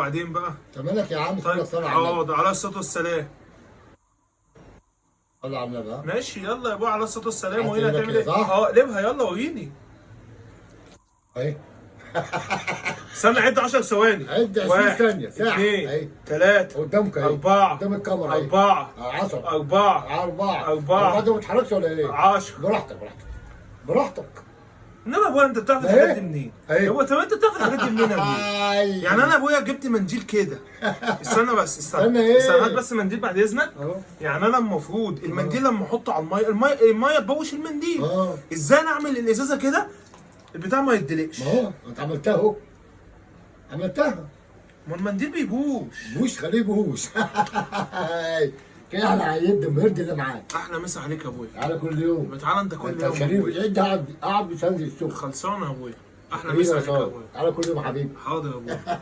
وبعدين بقى انت مالك يا عم؟ طيب صلى على النبي. حاضر على الصلاه والسلام. صلى على النبي. ها ماشي يلا يا ابويا على الصلاه والسلام. عايز وهنا تقلبها هتعمل كده ايه؟ صح؟ اقلبها يلا وريني. اهي استنى عد 10 ثواني. عد 20 واحد، ثانية، ساعة. اثنين، أهي. ثلاثة، قدامك اهي. أربعة، قدام الكاميرا اهي. 4، 10 4، 4 4. انت ما بتتحركش ولا ايه؟ 10. براحتك براحتك. انما يا ابويا انت بتعرف ده الحاجات إيه؟ دي منين؟ أهي. هو طب انت بتعرف الحاجات دي منين يا ابويا؟ يعني انا ابويا جبت منديل كده. استنى بس استنى إيه؟ استنى هات بس منديل بعد اذنك. اهو. يعني انا المفروض المنديل لما احطه على الميه تبوش المنديل. ازاي انا اعمل الازازه كده البتاع ما يتدلقش؟ ما هو انت عملتها اهو. عملتها. ما المنديل بيبوش. بوش خليه بوش. كده احنا هيد المرد اللي معاك. احلى مسا عليك يا ابويا. تعالى كل يوم. تعالى انت كل انت يوم يا شريف ابويا. عد قاعد مش هنزل الشغل. خلصانه يا ابويا. احلى حبيبي مسا يا عليك يا صاحبي. ابويا. تعالى كل يوم يا حبيبي. حاضر يا ابويا.